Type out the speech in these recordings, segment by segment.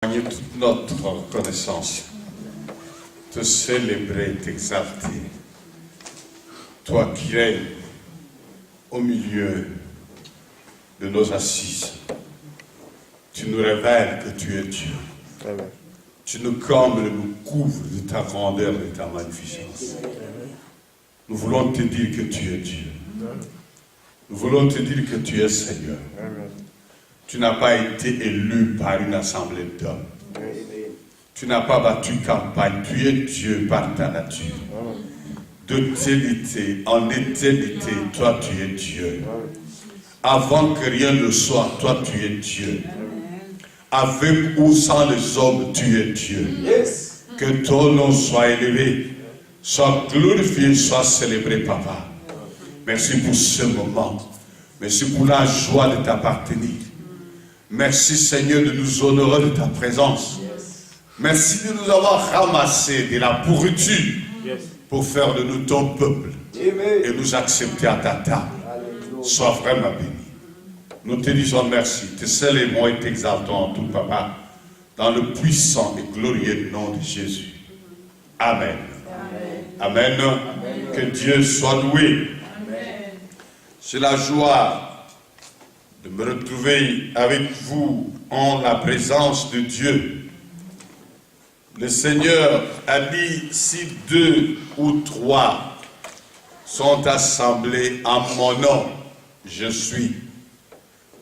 toute notre reconnaissance, te célébrer, t'exalter. Toi qui règnes au milieu de nos assises, tu nous révèles que tu es Dieu. Amen. Tu nous combles, nous couvres de ta grandeur, de ta magnificence. Nous voulons te dire que tu es Dieu. Nous voulons te dire que tu es Seigneur. Amen. Tu n'as pas été élu par une assemblée d'hommes. Tu n'as pas battu campagne. Tu es Dieu par ta nature. D'éternité en éternité, toi tu es Dieu. Avant que rien ne soit, toi tu es Dieu. Avec ou sans les hommes, tu es Dieu. Que ton nom soit élevé, soit glorifié, soit célébré, Papa. Merci pour ce moment. Merci pour la joie de t'appartenir. Merci Seigneur de nous honorer de ta présence. Merci de nous avoir ramassé de la pourriture pour faire de nous ton peuple et nous accepter à ta table. Sois vraiment béni. Nous te disons merci, te célébrons et t'exaltons en tout, Papa, dans le puissant et glorieux nom de Jésus. Amen. Amen. Amen. Que Dieu soit loué. C'est la joie de me retrouver avec vous en la présence de Dieu. Le Seigneur a dit, si 2 ou 3 sont assemblés en mon nom, je suis.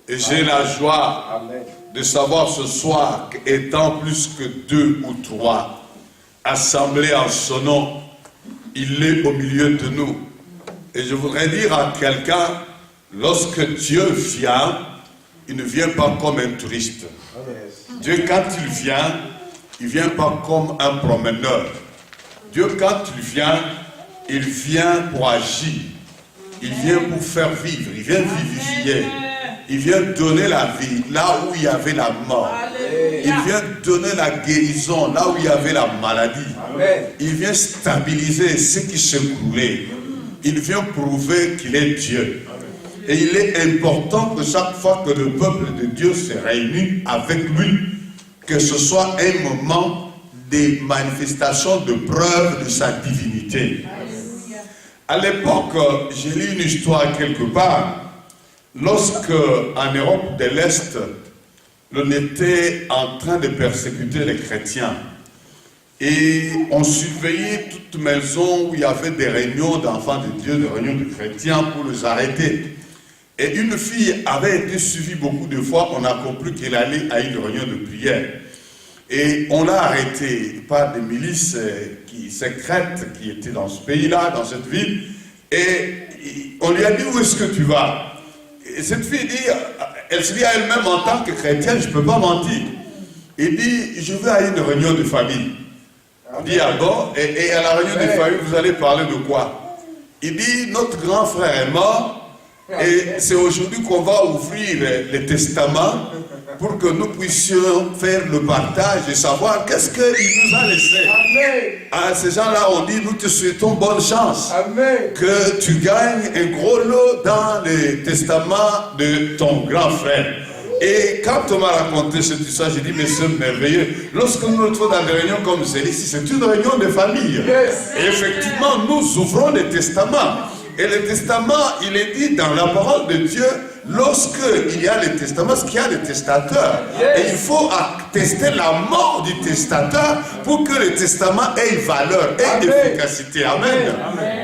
Et j'ai la joie de savoir ce soir qu'étant plus que 2 ou 3 assemblés en son nom, il est au milieu de nous. Et je voudrais dire à quelqu'un, lorsque Dieu vient, il ne vient pas comme un touriste. Dieu, quand il vient pas comme un promeneur. Dieu, quand il vient pour agir. Il vient pour faire vivre, il vient vivifier. Il vient donner la vie là où il y avait la mort. Il vient donner la guérison là où il y avait la maladie. Il vient stabiliser ce qui s'écroulait. Il vient prouver qu'il est Dieu. Et il est important que chaque fois que le peuple de Dieu se réunit avec lui, que ce soit un moment de manifestation de preuve de sa divinité. À l'époque, j'ai lu une histoire quelque part, lorsque en Europe de l'Est, l'on était en train de persécuter les chrétiens. Et on surveillait toute maison où il y avait des réunions d'enfants de Dieu, des réunions de chrétiens pour les arrêter. Et une fille avait été suivie beaucoup de fois, on a compris qu'elle allait à une réunion de prière. Et on l'a arrêtée par des milices secrètes qui étaient dans ce pays-là, dans cette ville. Et on lui a dit, où est-ce que tu vas? Et cette fille dit, elle se dit à elle-même, en tant que chrétienne, je ne peux pas mentir. Il dit, je vais à une réunion de famille. On dit, ah bon, et à la réunion de famille, vous allez parler de quoi? Il dit, notre grand frère est mort, et c'est aujourd'hui qu'on va ouvrir les testaments pour que nous puissions faire le partage et savoir qu'est-ce qu'il nous a laissé. Amen. À ces gens-là, on dit, nous te souhaitons bonne chance. Amen. Que tu gagnes un gros lot dans les testaments de ton grand frère. Et quand on m'a raconté cette histoire, j'ai dit, mais c'est merveilleux. Lorsque nous nous retrouvons dans des réunions comme celle-ci, c'est une réunion de famille. Et effectivement, nous ouvrons les testaments. Et le testament, il est dit dans la parole de Dieu, lorsque il y a le testament, parce qu'il y a le testateur. Et il faut attester la mort du testateur pour que le testament ait valeur et efficacité. Amen.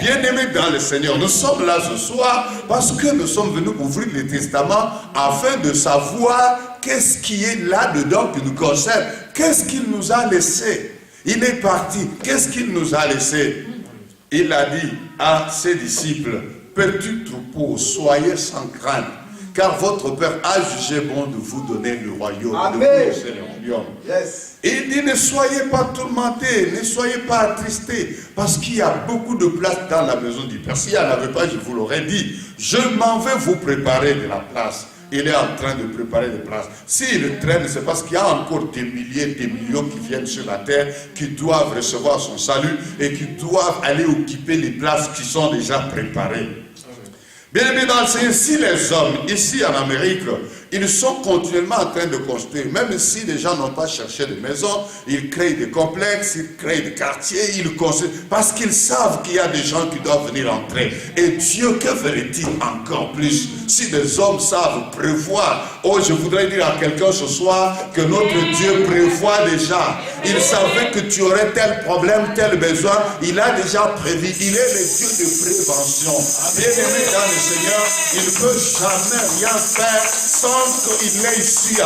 Bien-aimés dans le Seigneur, nous sommes là ce soir parce que nous sommes venus ouvrir le testament afin de savoir qu'est-ce qui est là-dedans qui nous concerne. Qu'est-ce qu'il nous a laissé? Il est parti. Qu'est-ce qu'il nous a laissé? Il a dit à ses disciples, petit troupeau, soyez sans crainte, car votre Père a jugé bon de vous donner le royaume. Amen. De vous laisser le royaume. Il dit, ne soyez pas tourmentés, ne soyez pas attristés, parce qu'il y a beaucoup de place dans la maison du Père. S'il n'y en avait pas, je vous l'aurais dit, je m'en vais vous préparer de la place. Il est en train de préparer des places. S'il traîne, c'est parce qu'il y a encore des milliers, des millions qui viennent sur la terre, qui doivent recevoir son salut et qui doivent aller occuper les places qui sont déjà préparées. Bien aimé dans le Seigneur, si les hommes ici en Amérique ils sont continuellement en train de construire. Même si les gens n'ont pas cherché de maison, ils créent des complexes, ils créent des quartiers, ils construisent. Parce qu'ils savent qu'il y a des gens qui doivent venir entrer. Et Dieu, que ferait-il encore plus si des hommes savent prévoir? Oh, je voudrais dire à quelqu'un ce soir que notre Dieu prévoit déjà. Il savait que tu aurais tel problème, tel besoin. Il a déjà prévu. Il est le Dieu de prévention. Bien-aimé dans le Seigneur, il ne peut jamais rien faire sans qu'il l'ait ici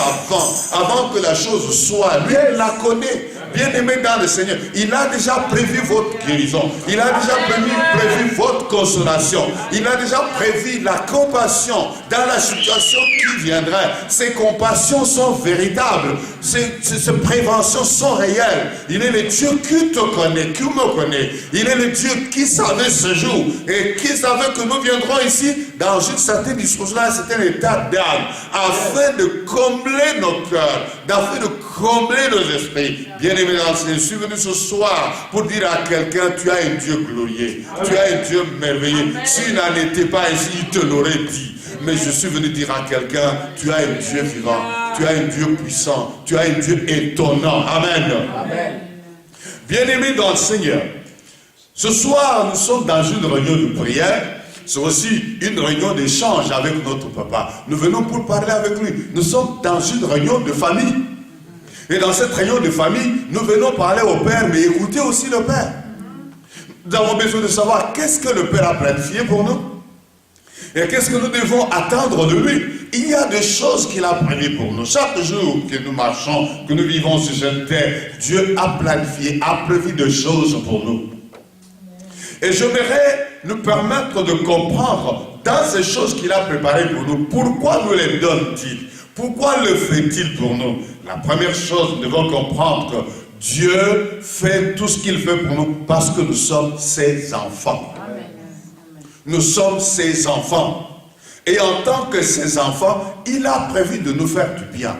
avant que la chose soit. Lui, il la connaît. Bien-aimé dans le Seigneur, il a déjà prévu votre guérison. Il a déjà prévu votre consolation. Il a déjà prévu la compassion dans la situation qui viendrait. Ces compassions sont véritables. Ces préventions sont réelles. Il est le Dieu qui te connaît, qui me connaît. Il est le Dieu qui savait ce jour et qui savait que nous viendrons ici dans une certaine disposition, dans un certain état d'âme, afin de combler nos cœurs, afin de combler nos esprits. Bien-aimé dans le Seigneur, je suis venu ce soir pour dire à quelqu'un, tu as un Dieu glorieux, tu as un Dieu merveilleux. S'il n'en était pas ici, il te l'aurait dit. Mais je suis venu dire à quelqu'un, tu as un Dieu vivant, tu as un Dieu puissant, tu as un Dieu étonnant. Amen. Amen. Bien-aimé dans le Seigneur, ce soir, nous sommes dans une réunion de prière. C'est aussi une réunion d'échange avec notre papa. Nous venons pour parler avec lui. Nous sommes dans une réunion de famille. Et dans cette réunion de famille, nous venons parler au Père, mais écouter aussi le Père. Nous avons besoin de savoir qu'est-ce que le Père a planifié pour nous. Et qu'est-ce que nous devons attendre de lui. Il y a des choses qu'il a prévues pour nous. Chaque jour que nous marchons, que nous vivons sur cette terre, Dieu a planifié, a prévu des choses pour nous. Et j'aimerais nous permettre de comprendre dans ces choses qu'il a préparées pour nous, pourquoi nous les donne-t-il? Pourquoi le fait-il pour nous? La première chose, nous devons comprendre que Dieu fait tout ce qu'il fait pour nous parce que nous sommes ses enfants. Amen. Nous sommes ses enfants. Et en tant que ses enfants, il a prévu de nous faire du bien.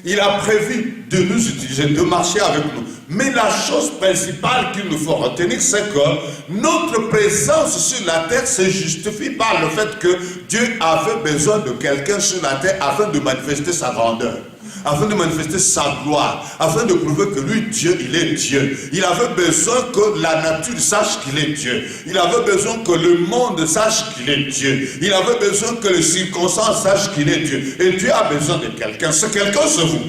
Il a prévu de nous utiliser, de marcher avec nous. Mais la chose principale qu'il nous faut retenir, c'est que notre présence sur la terre se justifie par le fait que Dieu avait besoin de quelqu'un sur la terre afin de manifester sa grandeur, afin de manifester sa gloire, afin de prouver que lui, Dieu, il est Dieu. Il avait besoin que la nature sache qu'il est Dieu. Il avait besoin que le monde sache qu'il est Dieu. Il avait besoin que les circonstances sachent qu'il est Dieu. Et Dieu a besoin de quelqu'un. C'est quelqu'un sur vous.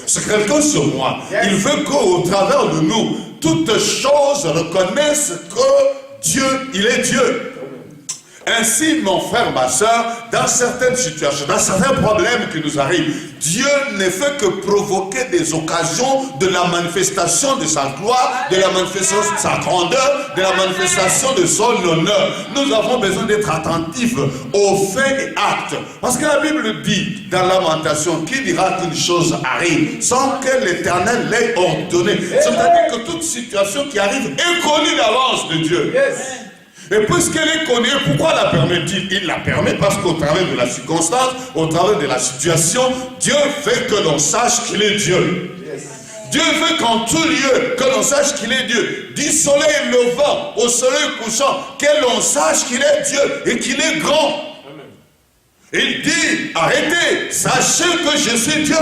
C'est quelqu'un sur moi. Il veut qu'au travers de nous, toutes choses reconnaissent que Dieu, il est Dieu. Ainsi, mon frère, ma soeur, dans certaines situations, dans certains problèmes qui nous arrivent, Dieu ne fait que provoquer des occasions de la manifestation de sa gloire, de la manifestation de sa grandeur, de la manifestation de son honneur. Nous avons besoin d'être attentifs aux faits et actes. Parce que la Bible dit dans Lamentation, qui dira qu'une chose arrive sans que l'Éternel l'ait ordonné. C'est-à-dire que toute situation qui arrive est connue d'avance de Dieu. Et puisqu'elle est connue, pourquoi la permet-il? Il la permet parce qu'au travers de la circonstance, au travers de la situation, Dieu fait que l'on sache qu'il est Dieu. Dieu veut qu'en tout lieu, que l'on sache qu'il est Dieu. Du soleil levant au soleil couchant, que l'on sache qu'il est Dieu et qu'il est grand. Il dit, arrêtez, sachez que je suis Dieu.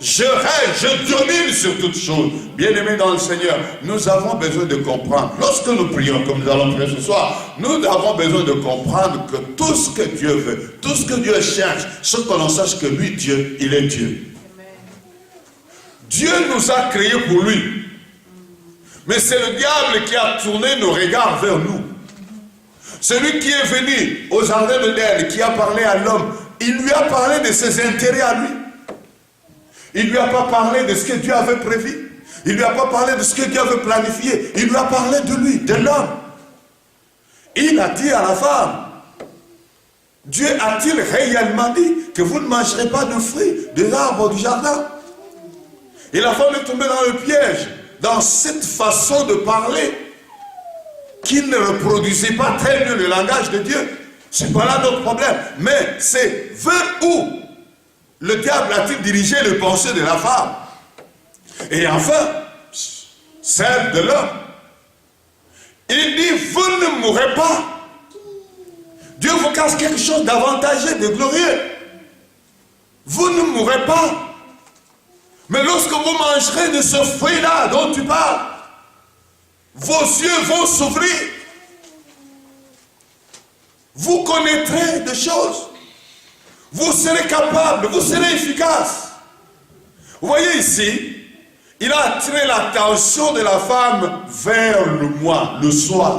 Je règne, je domine sur toutes choses. Bien-aimés dans le Seigneur, nous avons besoin de comprendre. Lorsque nous prions, comme nous allons prier ce soir, nous avons besoin de comprendre que tout ce que Dieu veut, tout ce que Dieu cherche, c'est que l'on sache que lui, Dieu, il est Dieu. Dieu nous a créés pour lui. Mais c'est le diable qui a tourné nos regards vers nous. Celui qui est venu au jardin d'Éden, qui a parlé à l'homme, il lui a parlé de ses intérêts à lui. Il ne lui a pas parlé de ce que Dieu avait prévu. Il ne lui a pas parlé de ce que Dieu avait planifié. Il lui a parlé de lui, de l'homme. Il a dit à la femme, Dieu a-t-il réellement dit que vous ne mangerez pas de fruits de l'arbre du jardin? Et la femme est tombée dans le piège, dans cette façon de parler, qu'il ne reproduisait pas très bien le langage de Dieu. C'est pas là notre problème. Mais c'est vers où le diable a-t-il dirigé les pensées de la femme? Et enfin, celle de l'homme. Il dit, vous ne mourrez pas. Dieu vous cache quelque chose d'avantageux, de glorieux. vous ne mourrez pas. Mais lorsque vous mangerez de ce fruit-là dont tu parles, vos yeux vont s'ouvrir. Vous connaîtrez des choses. Vous serez capable, vous serez efficace. Vous voyez ici, il a attiré l'attention de la femme vers le mois, le soir.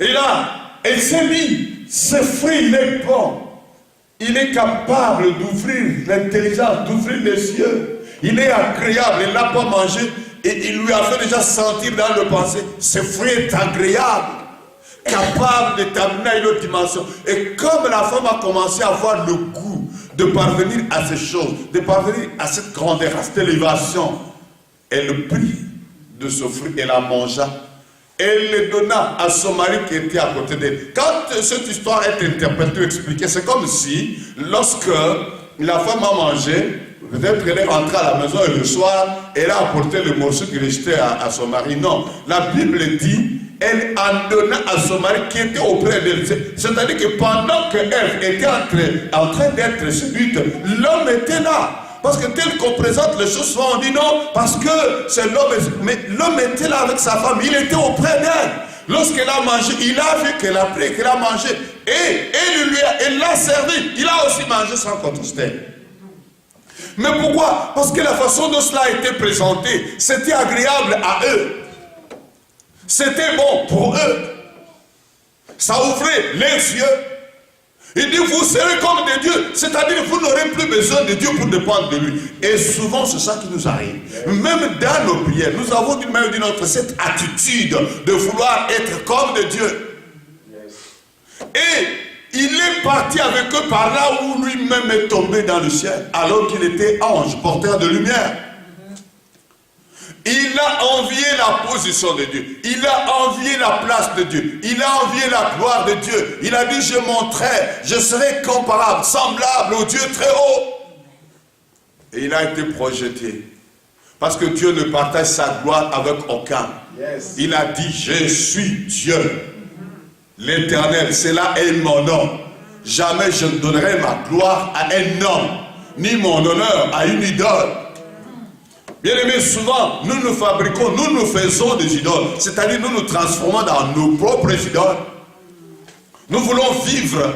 Et là, elle s'est mis, ce fruit, il est bon. Il est capable d'ouvrir l'intelligence, d'ouvrir les yeux. Il est agréable, il n'a pas mangé et il lui a fait déjà sentir dans le pensée. Ce fruit est agréable, capable de t'amener à une autre dimension. Et comme la femme a commencé à avoir le goût de parvenir à ces choses, de parvenir à cette grandeur, à cette élévation, elle prit de ce fruit et la mangea. Elle le donna à son mari qui était à côté d'elle. Quand cette histoire est interprétée ou expliquée, c'est comme si, lorsque la femme a mangé, peut-être qu'elle est rentrée à la maison et le soir, elle a apporté le morceau qu'il restait à son mari. Non, la Bible dit, elle en donna à son mari qui était auprès d'elle. C'est-à-dire que pendant que Ève était en train d'être séduite, l'homme était là. Parce que tel qu'on présente les choses, souvent on dit non, parce que c'est l'homme. Mais l'homme était là avec sa femme, il était auprès d'elle. Lorsqu'elle a mangé, il a vu qu'elle a pris, qu'elle a mangé. Et elle l'a servi. Il a aussi mangé sans contester. Mais pourquoi? Parce que la façon dont cela a été présenté, c'était agréable à eux. C'était bon pour eux. Ça ouvrait les yeux. Il dit, vous serez comme des dieux. C'est-à-dire, vous n'aurez plus besoin de Dieu pour dépendre de lui. Et souvent, c'est ça qui nous arrive. Même dans nos prières, nous avons d'une manière ou d'une autre cette attitude de vouloir être comme des dieux. Et il est parti avec eux par là où lui-même est tombé dans le ciel, alors qu'il était ange, porteur de lumière. Il a envié la position de Dieu. Il a envié la place de Dieu. Il a envié la gloire de Dieu. Il a dit, je monterai, je serai comparable, semblable au Dieu très haut. Et il a été projeté. Parce que Dieu ne partage sa gloire avec aucun. Il a dit, je suis Dieu. L'Éternel, cela est mon nom. Jamais je ne donnerai ma gloire à un homme, ni mon honneur à une idole. Bien aimé, souvent, nous nous fabriquons, nous faisons des idoles. C'est-à-dire, nous nous transformons dans nos propres idoles. Nous voulons vivre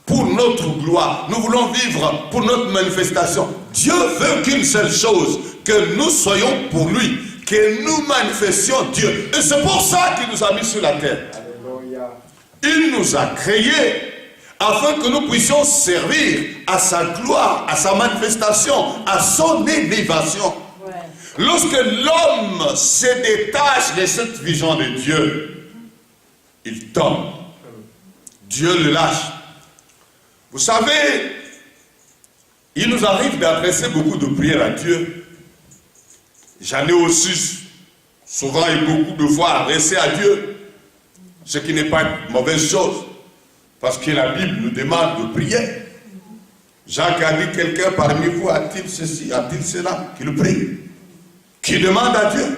pour notre gloire. Nous voulons vivre pour notre manifestation. Dieu veut qu'une seule chose, que nous soyons pour lui, que nous manifestions Dieu. Et c'est pour ça qu'il nous a mis sur la terre. Alléluia. Il nous a créés afin que nous puissions servir à sa gloire, à sa manifestation, à son élévation. Lorsque l'homme se détache de cette vision de Dieu, il tombe. Dieu le lâche. Vous savez, il nous arrive d'adresser beaucoup de prières à Dieu. J'en ai aussi souvent et beaucoup de fois adressé à Dieu, ce qui n'est pas une mauvaise chose, parce que la Bible nous demande de prier. Jacques a dit, quelqu'un parmi vous a-t-il ceci, a-t-il cela, qu'il prie, qui demande à Dieu.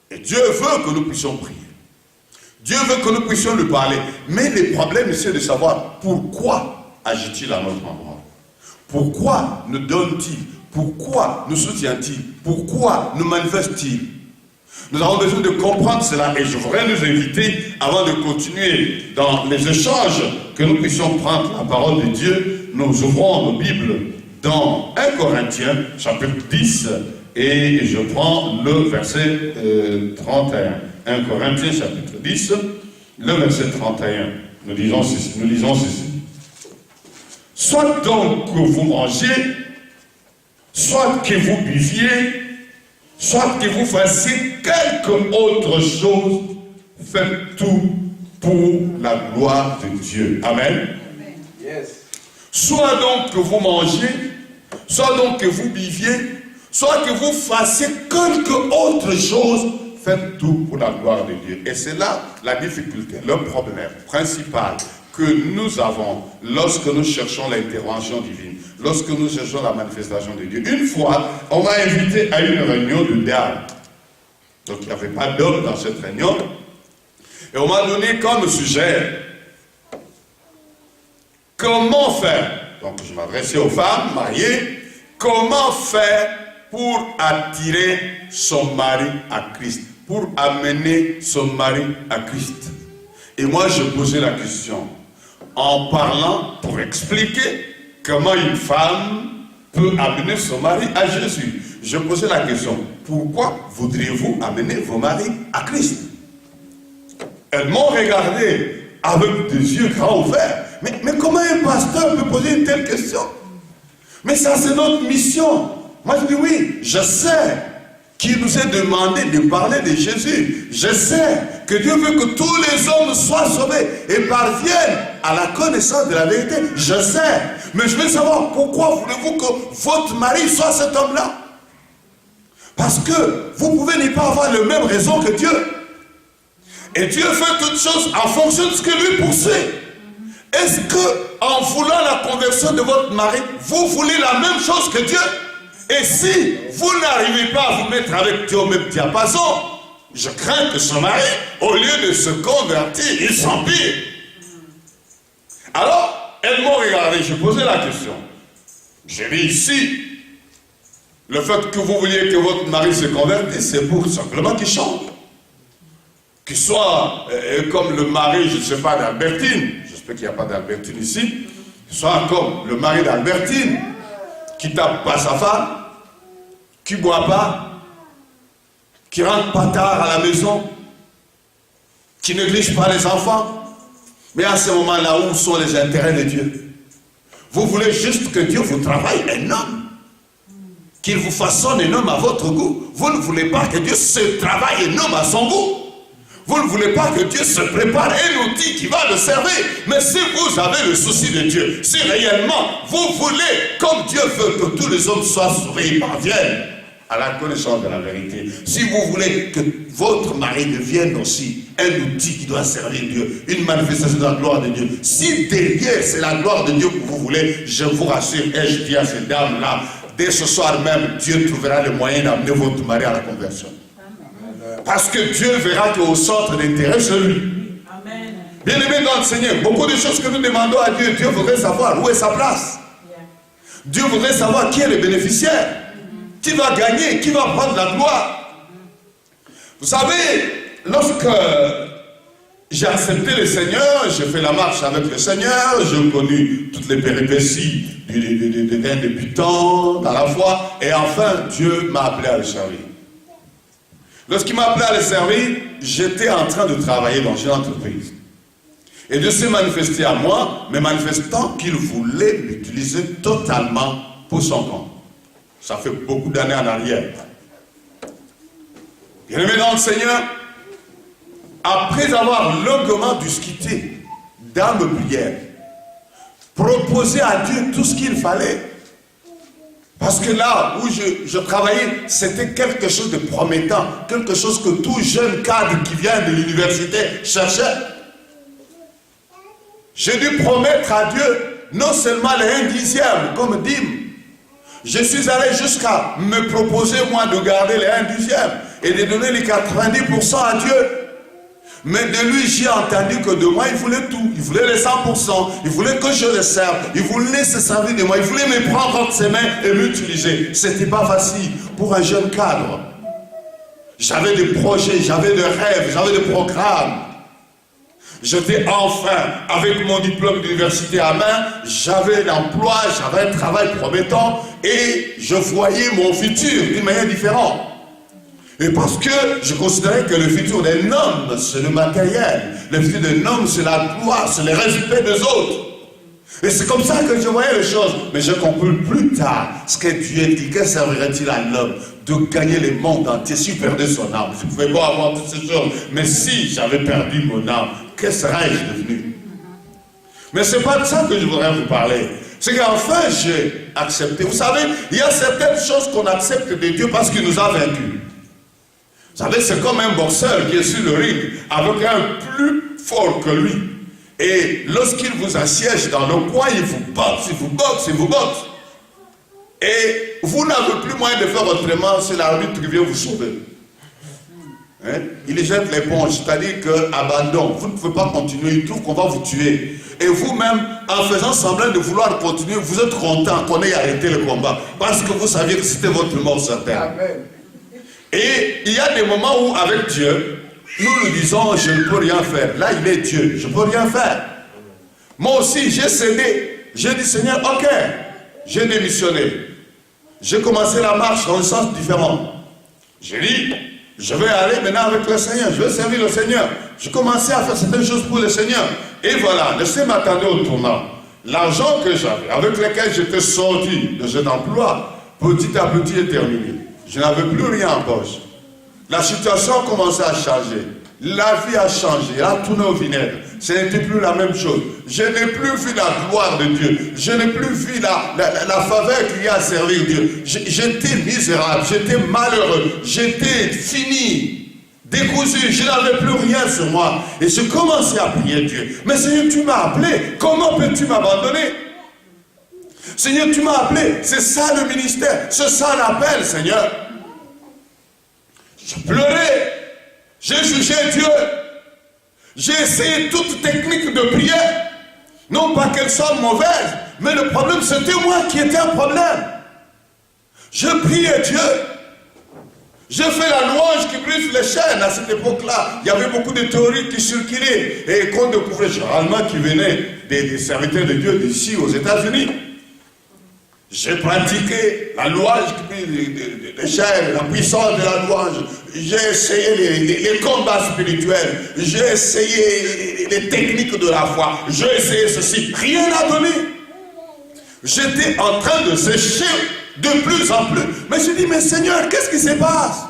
Et Dieu veut que nous puissions prier. Dieu veut que nous puissions lui parler. Mais le problème, c'est de savoir pourquoi agit-il à notre endroit. Pourquoi nous donne-t-il? Pourquoi nous soutient-il? Pourquoi nous manifeste-t-il? Nous avons besoin de comprendre cela. Et je voudrais nous inviter, avant de continuer dans les échanges, que nous puissions prendre la parole de Dieu. Nous ouvrons nos Bibles dans 1 Corinthiens, chapitre 10, et je prends le verset 31. 1 Corinthiens, chapitre 10, le verset 31. Nous lisons ceci. Soit donc que vous mangiez, soit que vous buviez, soit que vous fassiez quelque autre chose, faites tout pour la gloire de Dieu. Amen. Yes. Soit donc que vous mangiez, soit donc que vous buviez, soit que vous fassiez quelque autre chose, faites tout pour la gloire de Dieu. Et c'est là la difficulté, le problème principal que nous avons lorsque nous cherchons l'intervention divine, lorsque nous cherchons la manifestation de Dieu. Une fois, on m'a invité à une réunion de dames. Donc il n'y avait pas d'hommes dans cette réunion. Et on m'a donné comme sujet, comment faire donc je m'adressais aux femmes mariées, comment faire pour attirer son mari à Christ, pour amener son mari à Christ. Et moi je posais la question, en parlant pour expliquer comment une femme peut amener son mari à Jésus. Je posais la question, pourquoi voudriez-vous amener vos maris à Christ? Elles m'ont regardé avec des yeux grands ouverts. Mais comment un pasteur peut poser une telle question? Mais ça c'est notre mission. Moi je dis oui, je sais qu'il nous est demandé de parler de Jésus. Je sais que Dieu veut que tous les hommes soient sauvés et parviennent à la connaissance de la vérité. Je sais. Mais je veux savoir pourquoi voulez-vous que votre mari soit cet homme-là? Parce que vous pouvez ne pas avoir la même raison que Dieu. Et Dieu fait toutes choses en fonction de ce que lui poursuit. Est-ce que en voulant la conversion de votre mari, vous voulez la même chose que Dieu? Et si vous n'arrivez pas à vous mettre avec Dieu au même diapason, je crains que son mari, au lieu de se convertir, il s'empire. Alors, elles m'ont regardé, je posais la question. J'ai dit ici, le fait que vous vouliez que votre mari se convertisse, c'est pour simplement qu'il change. Qu'il soit comme le mari, je ne sais pas, d'Albertine. J'espère qu'il n'y a pas d'Albertine ici. Qu'il soit comme le mari d'Albertine, qui tape pas sa femme, qui ne boit pas, qui rentre pas tard à la maison, qui ne néglige pas les enfants. Mais à ce moment-là, où sont les intérêts de Dieu? Vous voulez juste que Dieu vous travaille un homme, qu'il vous façonne un homme à votre goût. Vous ne voulez pas que Dieu se travaille un homme à son goût. Vous ne voulez pas que Dieu se prépare un outil qui va le servir. Mais si vous avez le souci de Dieu, si réellement vous voulez, comme Dieu veut que tous les hommes soient sauvés et parviennent à la connaissance de la vérité, si vous voulez que votre mari devienne aussi un outil qui doit servir Dieu, une manifestation de la gloire de Dieu, si derrière c'est la gloire de Dieu que vous voulez, je vous rassure, et je dis à ces dames-là, dès ce soir même, Dieu trouvera le moyen d'amener votre mari à la conversion. Parce que Dieu verra qu'au centre d'intérêt, c'est lui. Bien aimé dans le Seigneur, beaucoup de choses que nous demandons à Dieu, Dieu voudrait savoir où est sa place. Dieu voudrait savoir qui est le bénéficiaire, qui va gagner, qui va prendre la gloire. Vous savez, lorsque j'ai accepté le Seigneur, j'ai fait la marche avec le Seigneur, j'ai connu toutes les péripéties d'un débutant à la foi, et enfin Dieu m'a appelé à le servir. Lorsqu'il m'a appelé à le servir, j'étais en train de travailler dans une entreprise. Et Dieu s'est manifesté à moi, mais manifestant qu'il voulait m'utiliser totalement pour son compte. Ça fait beaucoup d'années en arrière. Bien-aimé dans le Seigneur, après avoir longuement discuté dans mes prières, proposé à Dieu tout ce qu'il fallait, parce que là où je travaillais, c'était quelque chose de promettant, quelque chose que tout jeune cadre qui vient de l'université cherchait. J'ai dû promettre à Dieu non seulement les 1/10 comme dîme, je suis allé jusqu'à me proposer moi de garder les 1/10 et de donner les 90% à Dieu. Mais de lui, j'ai entendu que de moi, il voulait tout. Il voulait les 100%. Il voulait que je le serve. Il voulait se servir de moi. Il voulait me prendre entre ses mains et m'utiliser. C'était pas facile pour un jeune cadre. J'avais des projets, j'avais des rêves, j'avais des programmes. J'étais enfin, avec mon diplôme d'université à main, j'avais l'emploi, j'avais un travail promettant et je voyais mon futur d'une manière différente. Et parce que je considérais que le futur d'un homme, c'est le matériel. Le futur d'un homme, c'est la gloire, c'est le respect des autres. Et c'est comme ça que je voyais les choses. Mais j'ai compris plus tard ce que Dieu dit. Que servirait-il à l'homme de gagner le monde entier s'il perdait son âme? Je pouvais pas avoir toutes ces choses. Mais si j'avais perdu mon âme, que serais-je devenu? Mais c'est pas de ça que je voudrais vous parler. C'est qu'enfin j'ai accepté. Vous savez, il y a certaines choses qu'on accepte de Dieu parce qu'il nous a vaincus. Vous savez, c'est comme un boxeur qui est sur le ring avec un plus fort que lui. Et lorsqu'il vous assiège dans le coin, il vous boxe, il vous boxe, il vous boxe. Et vous n'avez plus moyen de faire autrement, c'est l'arbitre qui vient vous sauver. Hein? Il jette l'éponge, c'est-à-dire que abandon. Vous ne pouvez pas continuer, il trouve qu'on va vous tuer. Et vous-même, en faisant semblant de vouloir continuer, vous êtes content qu'on ait arrêté le combat. Parce que vous saviez que c'était votre mort certaine. Amen. Et il y a des moments où, avec Dieu, nous disons, je ne peux rien faire. Là, il est Dieu, je ne peux rien faire. Moi aussi, j'ai cédé. J'ai dit, Seigneur, ok, j'ai démissionné. J'ai commencé la marche dans un sens différent. J'ai dit, je vais aller maintenant avec le Seigneur, je vais servir le Seigneur. J'ai commencé à faire certaines choses pour le Seigneur. Et voilà, le Seigneur m'attendait au tournant. L'argent que j'avais, avec lequel j'étais sorti de cet emploi, petit à petit est terminé. Je n'avais plus rien en poche. La situation a commencé à changer. La vie a changé, elle a tourné au vinaigre. Ce n'était plus la même chose. Je n'ai plus vu la gloire de Dieu. Je n'ai plus vu la faveur qu'il y a à servir Dieu. J'étais misérable, j'étais malheureux, j'étais fini, décousu, je n'avais plus rien sur moi. Et je commençais à prier Dieu. Mais Seigneur, tu m'as appelé, comment peux-tu m'abandonner? Seigneur, tu m'as appelé, c'est ça le ministère, c'est ça l'appel, Seigneur. Je pleurais. J'ai jugé Dieu. J'ai essayé toute technique de prière. Non pas qu'elle soit mauvaise, mais le problème c'était moi qui étais un problème. Je priais Dieu. J'ai fait la louange qui brise les chaînes à cette époque-là. Il y avait beaucoup de théories qui circulaient et qu'on découvrait généralement qui venaient des serviteurs de Dieu d'ici aux États-Unis. J'ai pratiqué la louange qui brise les chaînes, la puissance de la louange. J'ai essayé les combats spirituels. J'ai essayé les techniques de la foi. J'ai essayé ceci. Rien n'a donné. J'étais en train de sécher de plus en plus. Mais je dis, mais Seigneur, qu'est-ce qui se passe?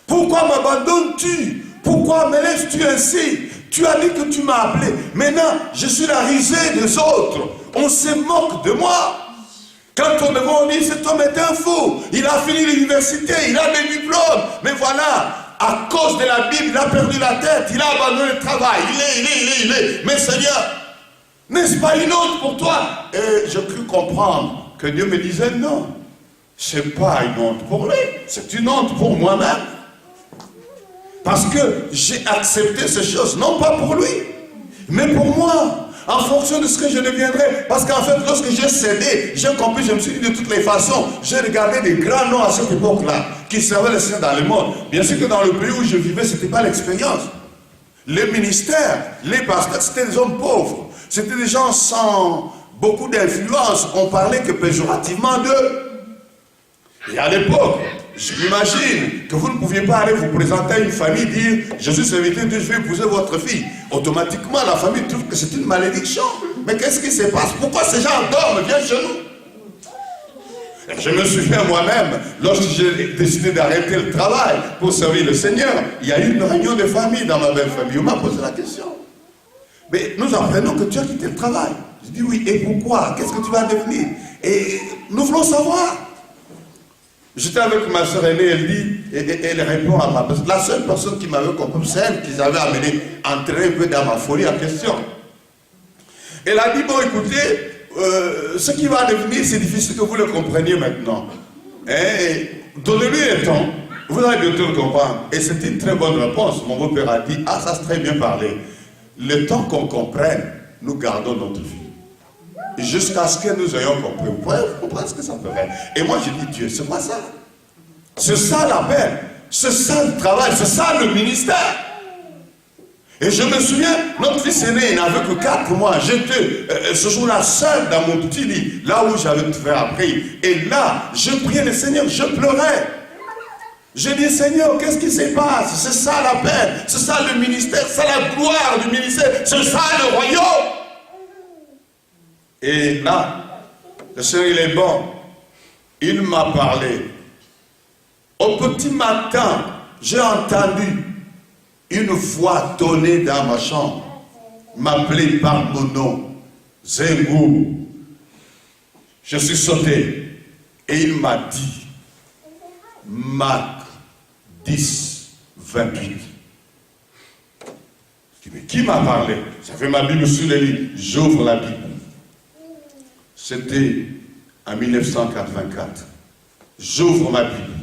Pourquoi m'abandonnes-tu? Pourquoi me laisses-tu ainsi? Tu as dit que tu m'as appelé. Maintenant, je suis la risée des autres. On se moque de moi. Quand on me voit, on dit, cet homme est un fou. Il a fini l'université, il a des diplômes. Mais voilà, à cause de la Bible, il a perdu la tête. Il a abandonné le travail. Il est. Mais Seigneur, n'est-ce pas une honte pour toi? Et je crus comprendre que Dieu me disait, non, c'est pas une honte pour lui. C'est une honte pour moi-même. Parce que j'ai accepté ces choses, non pas pour lui, mais pour moi. En fonction de ce que je deviendrai. Parce qu'en fait, lorsque j'ai cédé, j'ai compris, je me suis dit de toutes les façons, j'ai regardé des grands noms à cette époque-là, qui servaient le Seigneur dans le monde. Bien sûr que dans le pays où je vivais, ce n'était pas l'expérience. Les ministères, les pasteurs, c'était des hommes pauvres. C'était des gens sans beaucoup d'influence. On parlait que péjorativement d'eux. Et à l'époque, je m'imagine que vous ne pouviez pas aller vous présenter à une famille, dire « Je suis serviteur de Dieu, je vais épouser votre fille ». Automatiquement, la famille trouve que c'est une malédiction. Mais qu'est-ce qui se passe? Pourquoi ces gens dorment? Viens chez nous. Et je me souviens moi-même, lorsque j'ai décidé d'arrêter le travail pour servir le Seigneur, il y a eu une réunion de famille dans ma belle famille. On m'a posé la question. Mais nous apprenons que tu as quitté le travail. Je dis oui, et pourquoi? Qu'est-ce que tu vas devenir? Et nous voulons savoir. J'étais avec ma soeur aînée, elle dit, et elle répond à ma personne. La seule personne qui m'avait compris, c'est elle qui avait amené, entrer un peu dans ma folie en question. Elle a dit, bon écoutez, ce qui va devenir, c'est difficile que vous le compreniez maintenant. Donnez-lui un temps, vous allez bientôt le comprendre. Et c'était une très bonne réponse. Mon beau-père a dit, ah ça c'est très bien parlé. Le temps qu'on comprenne, nous gardons notre vie. Jusqu'à ce que nous ayons compris. Vous pouvez comprendre ce que ça peut faire. Et moi je dis, Dieu, c'est pas ça. C'est ça l'appel. C'est ça le travail. C'est ça le ministère. Et je me souviens, notre fils aîné, il n'avait que 4 mois. J'étais ce jour-là seul dans mon petit lit, là où j'avais tout fait appris. Et là, je priais le Seigneur, je pleurais. Je dis, Seigneur, qu'est-ce qui se passe? C'est ça l'appel. C'est ça le ministère. C'est la gloire du ministère. C'est ça le royaume. Et là, le Seigneur, il est bon. Il m'a parlé. Au petit matin, j'ai entendu une voix tonner dans ma chambre, m'appeler par mon nom, Zengou. Je suis sauté et il m'a dit, Marc 10, 28. Je dis, mais qui m'a parlé? J'avais ma Bible sur le lit, j'ouvre la Bible. C'était en 1984. J'ouvre ma Bible.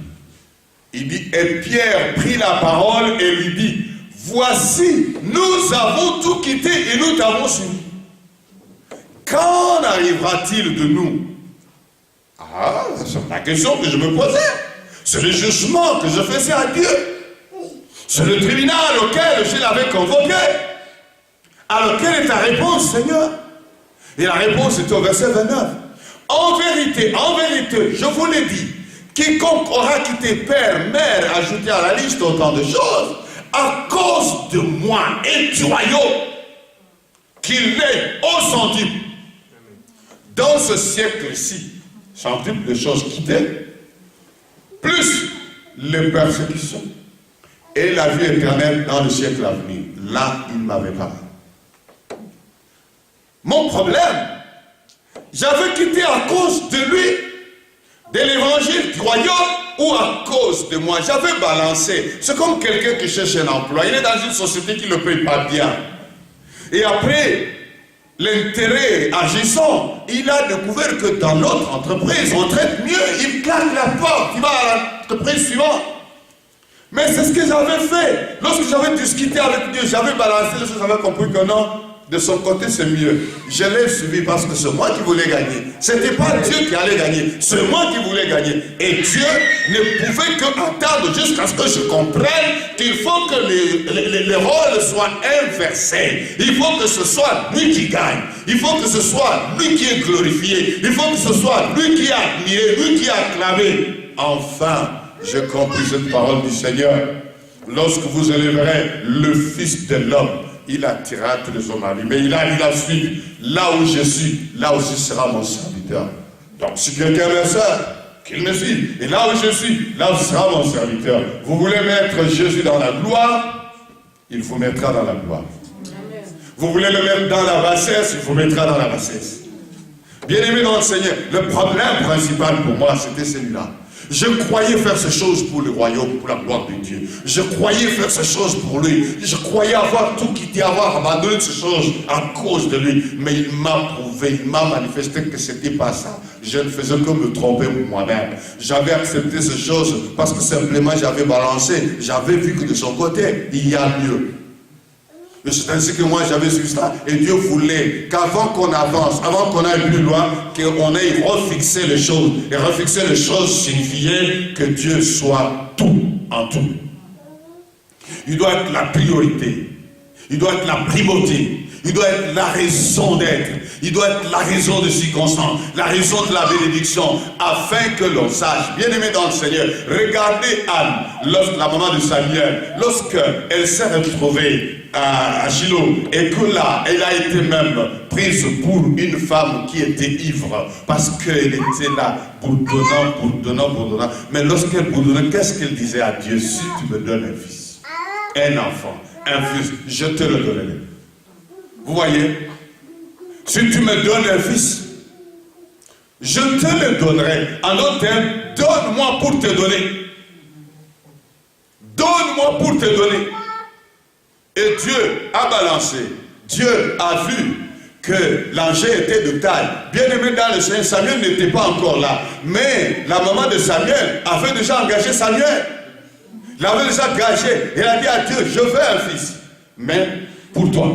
Il dit, et Pierre prit la parole et lui dit, voici, nous avons tout quitté et nous t'avons suivi. Quand arrivera-t-il de nous? Ah, c'est la question que je me posais. C'est le jugement que je faisais à Dieu. C'est le tribunal auquel je l'avais convoqué. Alors, quelle est ta réponse, Seigneur? Et la réponse est au verset 29. En vérité, je vous l'ai dit, quiconque aura quitté père, mère, ajouté à la liste autant de choses, à cause de moi et du royaume, qu'il n'est au centuple. Dans ce siècle-ci, centuple de choses quittées, plus les persécutions et la vie éternelle dans le siècle à venir. Là, il ne m'avait pas. Mon problème, j'avais quitté à cause de lui, de l'évangile du royaume, ou à cause de moi. J'avais balancé. C'est comme quelqu'un qui cherche un emploi. Il est dans une société qui ne le paye pas bien. Et après, l'intérêt agissant, il a découvert que dans l'autre entreprise, on traite mieux. Il claque la porte, il va à l'entreprise suivante. Mais c'est ce que j'avais fait. Lorsque j'avais discuté avec Dieu, j'avais balancé, lorsque j'avais compris que non, de son côté c'est mieux. Je l'ai suivi parce que c'est moi qui voulais gagner. Ce n'était pas Dieu qui allait gagner, c'est moi qui voulais gagner. Et Dieu ne pouvait qu'attendre jusqu'à ce que je comprenne qu'il faut que les rôles soient inversés. Il faut que ce soit lui qui gagne. Il faut que ce soit lui qui est glorifié. Il faut que ce soit lui qui a admiré, lui qui a acclamé. Enfin, j'ai compris cette parole du Seigneur. Lorsque vous élèverez le Fils de l'homme, il attirera tous les hommes à lui. Mais il a dit la suite, là où je suis, là aussi sera mon serviteur. Donc si quelqu'un me sert, qu'il me suive. Et là où je suis, là où sera mon serviteur. Vous voulez mettre Jésus dans la gloire, il vous mettra dans la gloire. Amen. Vous voulez le mettre dans la bassesse, il vous mettra dans la bassesse. Bien-aimé dans le Seigneur, le problème principal pour moi, c'était celui-là. Je croyais faire ces choses pour le royaume, pour la gloire de Dieu. Je croyais faire ces choses pour lui. Je croyais avoir tout quitté, avoir abandonné ces choses à cause de lui. Mais il m'a prouvé, il m'a manifesté que ce n'était pas ça. Je ne faisais que me tromper moi-même. J'avais accepté ces choses parce que simplement j'avais balancé. J'avais vu que de son côté, il y a mieux. Et c'est ainsi que moi j'avais su ça. Et Dieu voulait qu'avant qu'on avance, avant qu'on aille plus loin, qu'on aille refixer les choses. Et refixer les choses signifiait que Dieu soit tout en tout. Il doit être la priorité. Il doit être la primauté. Il doit être la raison d'être. Il doit être la raison de circonstance, la raison de la bénédiction, afin que l'on sache, bien aimé dans le Seigneur, regardez Anne, la maman de Samuel, lorsqu'elle s'est retrouvée à Shiloh, et que là, elle a été même prise pour une femme qui était ivre, parce qu'elle était là, bourdonnant. Mais lorsqu'elle bourdonnait, qu'est-ce qu'elle disait à Dieu? Si tu me donnes un fils, un enfant, un fils, je te le donnerai. Vous voyez? Si tu me donnes un fils, je te le donnerai. En d'autres termes, donne-moi pour te donner. Donne-moi pour te donner. Et Dieu a balancé. Dieu a vu que l'enjeu était de taille. Bien aimé dans le Seigneur, Samuel n'était pas encore là. Mais la maman de Samuel avait déjà engagé Samuel. Il l'avait déjà engagé. Elle a dit à Dieu, je veux un fils. Mais pour toi.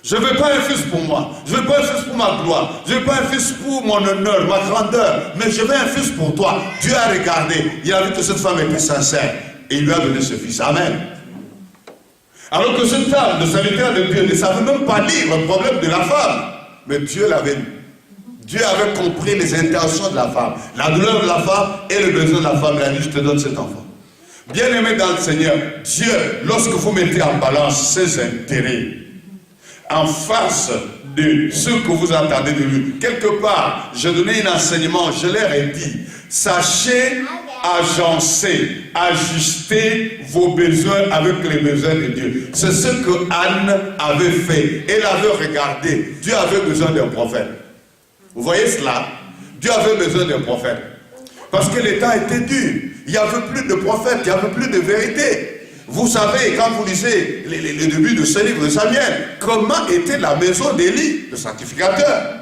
Je ne veux pas un fils pour moi. Je ne veux pas un fils pour ma gloire. Je ne veux pas un fils pour mon honneur, ma grandeur. Mais je veux un fils pour toi. Dieu a regardé. Il a vu que cette femme était sincère. Et il lui a donné ce fils. Amen. Alors que cette femme, le serviteur de Dieu, ne savait même pas lire le problème de la femme. Mais Dieu l'avait lu. Dieu avait compris les intentions de la femme. La douleur de la femme et le besoin de la femme. Il a dit, je te donne cet enfant. Bien-aimé dans le Seigneur, Dieu, lorsque vous mettez en balance ses intérêts, en face de ce que vous attendez de lui. Quelque part, je donnais un enseignement, je leur ai dit, sachez agencer, ajuster vos besoins avec les besoins de Dieu. C'est ce que Anne avait fait. Elle avait regardé. Dieu avait besoin d'un prophète. Vous voyez cela? Dieu avait besoin d'un prophète. Parce que les temps étaient durs. Il n'y avait plus de prophètes, il n'y avait plus de vérité. Vous savez, quand vous lisez les débuts de ce livre de Samuel, comment était la maison d'Élie, le sacrificateur.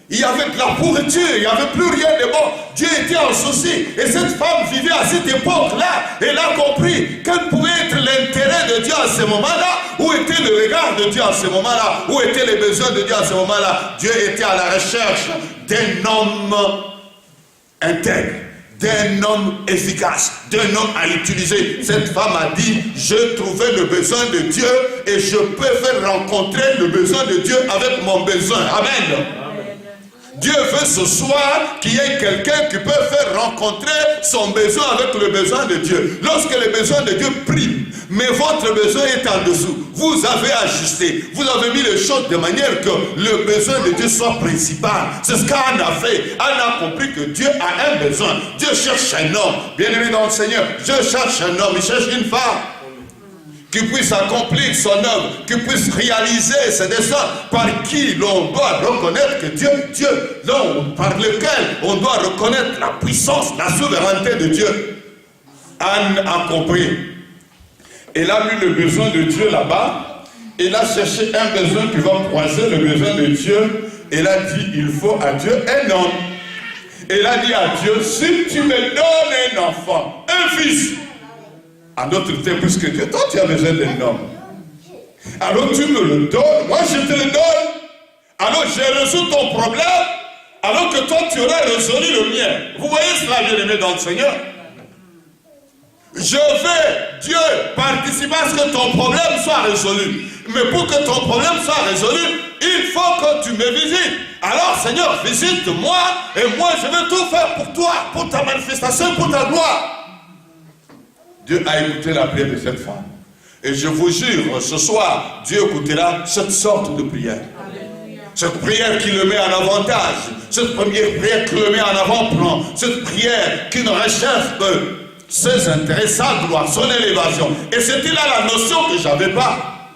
Il y avait de la pourriture, il n'y avait plus rien de bon. Dieu était en souci. Et cette femme vivait à cette époque-là. Elle a compris quel pouvait être l'intérêt de Dieu à ce moment-là. Où était le regard de Dieu à ce moment-là. Où étaient les besoins de Dieu à ce moment-là. Dieu était à la recherche d'un homme intègre, d'un homme efficace, d'un homme à utiliser. Cette femme a dit, je trouvais le besoin de Dieu et je peux faire rencontrer le besoin de Dieu avec mon besoin. Amen. Dieu veut ce soir qu'il y ait quelqu'un qui peut faire rencontrer son besoin avec le besoin de Dieu. Lorsque le besoin de Dieu prime, mais votre besoin est en dessous, vous avez ajusté, vous avez mis les choses de manière que le besoin de Dieu soit principal. C'est ce qu'Anne a fait. Anne a compris que Dieu a un besoin. Dieu cherche un homme. Bien-aimé dans le Seigneur, Dieu cherche un homme, il cherche une femme qui puisse accomplir son œuvre, qui puisse réaliser ses desseins, par qui l'on doit reconnaître que Dieu, par lequel on doit reconnaître la puissance, la souveraineté de Dieu. Anne a compris. Elle a mis le besoin de Dieu là-bas. Elle a cherché un besoin qui va croiser le besoin de Dieu. Elle a dit, il faut à Dieu un homme. Elle a dit à Dieu, si tu me donnes un enfant, un fils, à d'autres termes, puisque Dieu, toi tu as besoin d'un homme. Alors tu me le donnes, moi je te le donne. Alors j'ai résolu ton problème, alors que toi tu aurais résolu le mien. Vous voyez cela, bien-aimé dans le Seigneur? Je veux, Dieu, participer à ce que ton problème soit résolu. Mais pour que ton problème soit résolu, il faut que tu me visites. Alors Seigneur, visite-moi et moi je vais tout faire pour toi, pour ta manifestation, pour ta gloire. Dieu a écouté la prière de cette femme. Et je vous jure, ce soir, Dieu écoutera cette sorte de prière. Alléluia. Cette prière qui le met en avantage. Cette première prière qui le met en avant-plan. Cette prière qui ne recherche que ses intérêts, sa gloire, son élévation. Et c'était là la notion que je n'avais pas.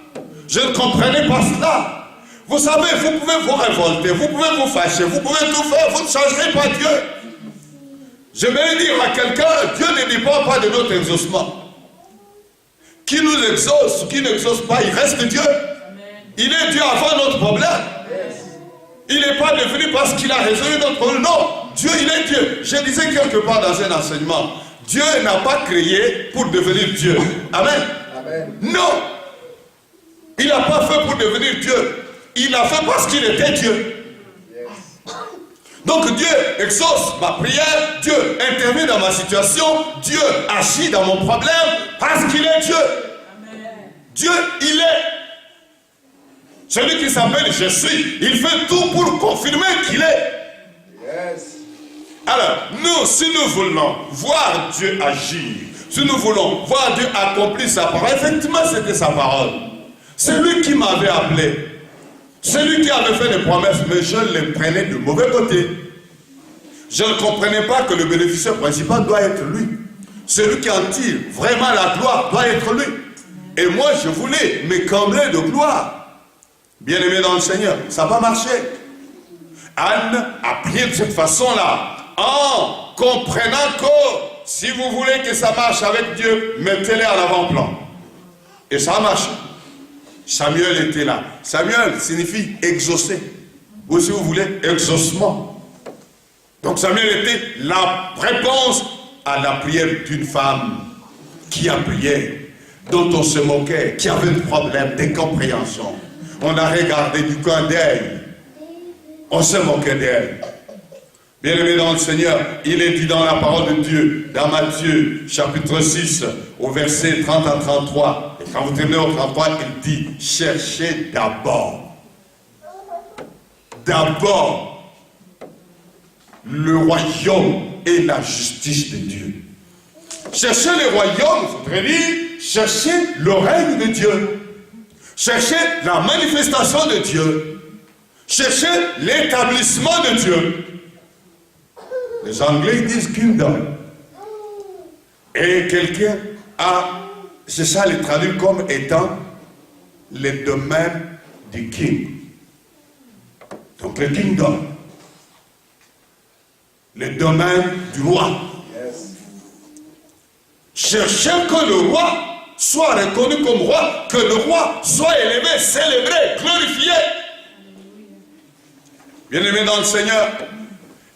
Je ne comprenais pas cela. Vous savez, vous pouvez vous révolter, vous pouvez vous fâcher, vous pouvez tout faire, vous ne changerez pas Dieu. Je vais dire à quelqu'un, Dieu ne dépend pas de notre exaucement. Qui nous exauce, qui n'exauce pas, il reste Dieu. Il est Dieu avant notre problème. Il n'est pas devenu parce qu'il a résolu notre problème. Non, Dieu, il est Dieu. Je disais quelque part dans un enseignement, Dieu n'a pas créé pour devenir Dieu. Amen. Amen. Non. Il n'a pas fait pour devenir Dieu. Il a fait parce qu'il était Dieu. Donc Dieu exauce ma prière, Dieu intervient dans ma situation, Dieu agit dans mon problème parce qu'il est Dieu. Amen. Dieu, il est. Celui qui s'appelle je suis, il fait tout pour confirmer qu'il est. Yes. Alors, nous, si nous voulons voir Dieu agir, si nous voulons voir Dieu accomplir sa parole, effectivement c'était sa parole. C'est lui qui m'avait appelé. C'est lui qui avait fait des promesses, mais je les prenais de mauvais côté. Je ne comprenais pas que le bénéficiaire principal doit être lui. Celui qui en tire vraiment la gloire doit être lui. Et moi, je voulais me combler de gloire. Bien-aimé dans le Seigneur, ça n'a pas marché. Anne a prié de cette façon-là, en comprenant que si vous voulez que ça marche avec Dieu, mettez-les à l'avant-plan. Et ça a marché. Samuel était là. Samuel signifie exaucer. Ou si vous voulez, exaucement. Donc Samuel était la réponse à la prière d'une femme qui a prié, dont on se moquait, qui avait des problèmes d'incompréhension. On a regardé du coin d'elle. On se moquait d'elle. Bien-aimé dans le Seigneur, il est dit dans la parole de Dieu, dans Matthieu, chapitre 6, au verset 30 à 33. Et quand vous terminez au 33, il dit, cherchez d'abord le royaume et la justice de Dieu. Cherchez le royaume, il faudrait dire, cherchez le règne de Dieu. Cherchez la manifestation de Dieu. Cherchez l'établissement de Dieu. Les Anglais disent kingdom. Et quelqu'un a, c'est ça les traduit comme étant les domaines du king. Donc le kingdom. Le domaine du roi. Yes. Cherchez que le roi soit reconnu comme roi, que le roi soit élevé, célébré, glorifié. Bien-aimés dans le Seigneur,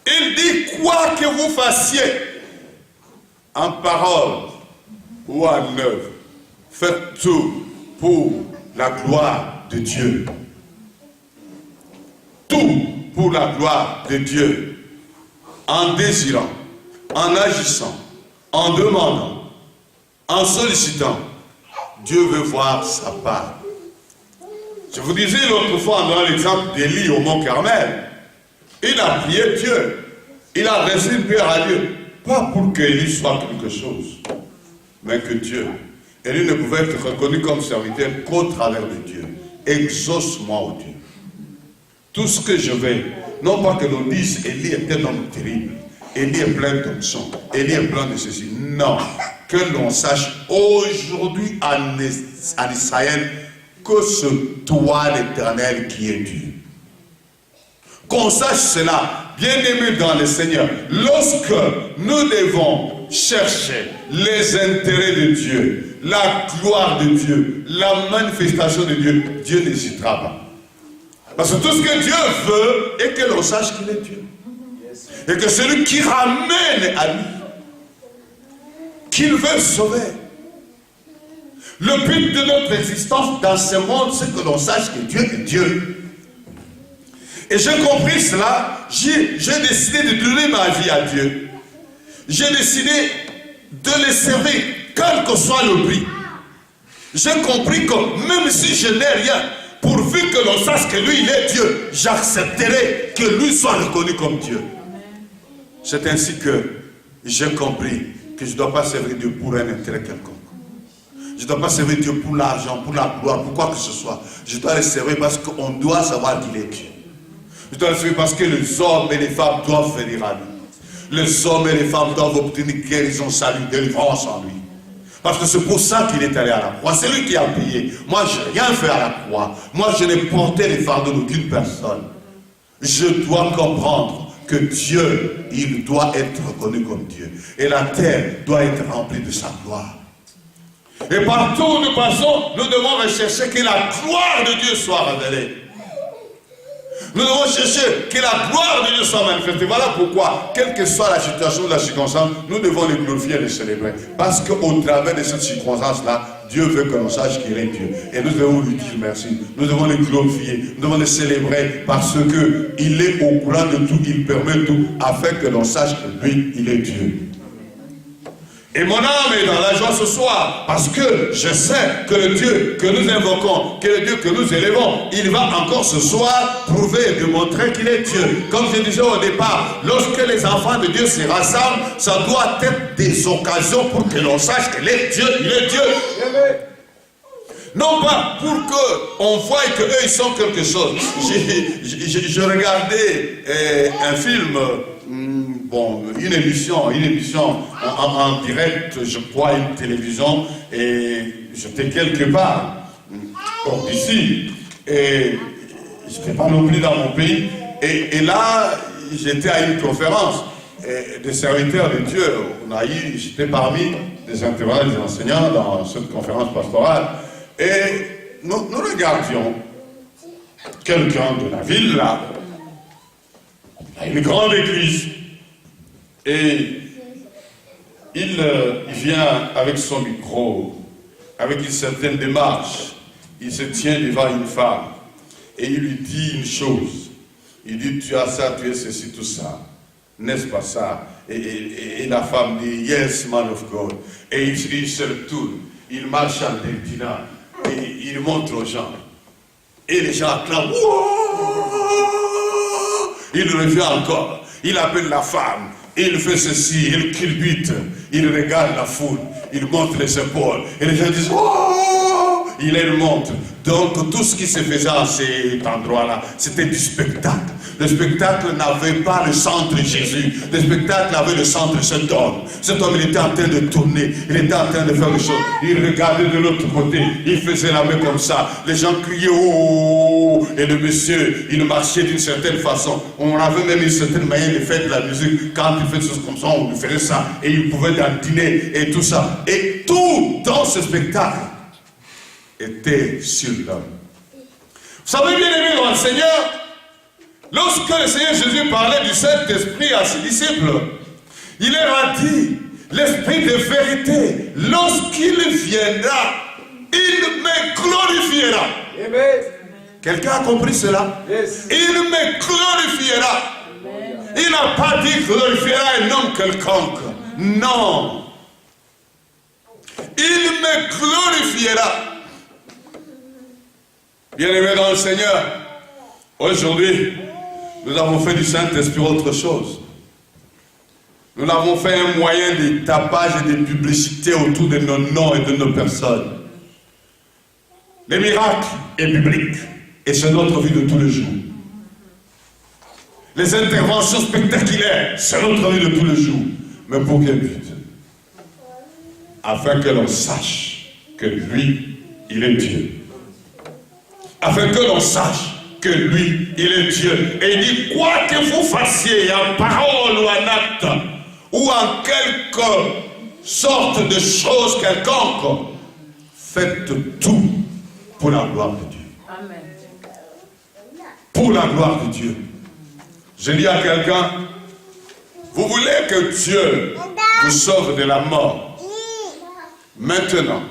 il dit quoi que vous fassiez, en parole ou en œuvre, faites tout pour la gloire de Dieu. Tout pour la gloire de Dieu. En désirant, en agissant, en demandant, en sollicitant, Dieu veut voir sa part. Je vous disais l'autre fois dans l'exemple d'Élie au Mont Carmel, il a prié Dieu, il a adressé une prière à Dieu, pas pour qu'Élie soit quelque chose, mais que Dieu. Élie ne pouvait être reconnu comme serviteur qu'au travers de Dieu. Exauce-moi, ô Dieu. Tout ce que je vais, non pas que l'on dise Élie était un homme terrible, Élie est plein d'onction, Élie est plein de ceci. Non, que l'on sache aujourd'hui en Israël que c'est toi l'Éternel qui est Dieu. Qu'on sache cela, bien-aimés dans le Seigneur, lorsque nous devons chercher les intérêts de Dieu, la gloire de Dieu, la manifestation de Dieu, Dieu n'hésitera pas. Parce que tout ce que Dieu veut est que l'on sache qu'il est Dieu. Et que celui qui ramène à lui, qu'il veut sauver. Le but de notre existence dans ce monde, c'est que l'on sache que Dieu est Dieu. Et j'ai compris cela, j'ai décidé de donner ma vie à Dieu. J'ai décidé de le servir, quel que soit le prix. J'ai compris que même si je n'ai rien, pourvu que l'on sache que lui, il est Dieu, j'accepterai que lui soit reconnu comme Dieu. C'est ainsi que j'ai compris que je ne dois pas servir Dieu pour un intérêt quelconque. Je ne dois pas servir Dieu pour l'argent, pour la gloire, pour quoi que ce soit. Je dois le servir parce qu'on doit savoir qu'il est Dieu. Je dois le servir parce que les hommes et les femmes doivent venir à lui. Les hommes et les femmes doivent obtenir guérison, salut, délivrance en lui. Parce que c'est pour ça qu'il est allé à la croix. C'est lui qui a payé. Moi, je n'ai rien fait à la croix. Moi, je n'ai porté les fardeaux d'aucune personne. Je dois comprendre que Dieu, il doit être reconnu comme Dieu. Et la terre doit être remplie de sa gloire. Et partout où nous passons, nous devons rechercher que la gloire de Dieu soit révélée. Nous devons chercher que la gloire de Dieu soit manifestée. Voilà pourquoi, quelle que soit la situation, la circonstance, nous devons le glorifier et le célébrer. Parce qu'au travers de cette circonstance-là, Dieu veut que l'on sache qu'il est Dieu. Et nous devons lui dire merci. Nous devons le glorifier. Nous devons le célébrer parce qu'il est au courant de tout, il permet tout, afin que l'on sache que lui, il est Dieu. Et mon âme est dans la joie ce soir, parce que je sais que le Dieu que nous invoquons, que le Dieu que nous élevons, il va encore ce soir prouver et démontrer qu'il est Dieu. Comme je disais au départ, lorsque les enfants de Dieu se rassemblent, ça doit être des occasions pour que l'on sache qu'il est Dieu, il est Dieu. Non pas pour qu'on voie qu'eux ils sont quelque chose. Je regardais un film, une émission en direct, je crois, une télévision, et j'étais quelque part, hors d'ici, et je n'étais pas non plus dans mon pays, et là, j'étais à une conférence des serviteurs de Dieu. J'étais parmi des intervenants, des enseignants dans cette conférence pastorale, et nous regardions quelqu'un de la ville là, à une grande église, et il vient avec son micro, avec une certaine démarche, il se tient devant une femme, et il lui dit une chose, il dit tu as ça, tu es ceci, tout ça, n'est-ce pas ça? Et la femme dit yes man of God, et il se retourne, il marche en déclinant, et il montre aux gens, et les gens acclament, il revient encore, il appelle la femme, il fait ceci, il culbute, il regarde la foule, il monte les épaules, et les gens disent oh, il les montre. Donc tout ce qui se faisait à cet endroit-là, c'était du spectacle. Le spectacle n'avait pas le centre Jésus, le spectacle avait le centre cet homme. Cet homme, il était en train de tourner, il était en train de faire des choses. Il regardait de l'autre côté, il faisait la main comme ça. Les gens criaient oh, et le monsieur, il marchait d'une certaine façon. On avait même une certaine manière de faire de la musique. Quand il fait des choses comme ça, on lui faisait ça. Et il pouvait dîner et tout ça. Et tout dans ce spectacle était sur l'homme. Vous savez bien aimé dans le Seigneur, Lorsque le Seigneur Jésus parlait du Saint-Esprit à ses disciples, il leur a dit, l'Esprit de vérité, lorsqu'il viendra, il me glorifiera. Amen. Quelqu'un a compris cela? Yes. Il me glorifiera. Amen. Il n'a pas dit glorifiera un homme quelconque. Non. Il me glorifiera. Bien-aimés dans le Seigneur, aujourd'hui, nous avons fait du Saint-Esprit autre chose. Nous avons fait un moyen de tapage et de publicité autour de nos noms et de nos personnes. Les miracles est biblique et c'est notre vie de tous les jours. Les interventions spectaculaires, c'est notre vie de tous les jours. Mais pour quel but? Afin que l'on sache que lui, il est Dieu. Afin que l'on sache que lui, il est Dieu. Et il dit, quoi que vous fassiez en parole ou en acte, ou en quelque sorte de chose quelconque, faites tout pour la gloire de Dieu. Amen. Pour la gloire de Dieu. Je dis à quelqu'un, vous voulez que Dieu vous sauve de la mort. Maintenant,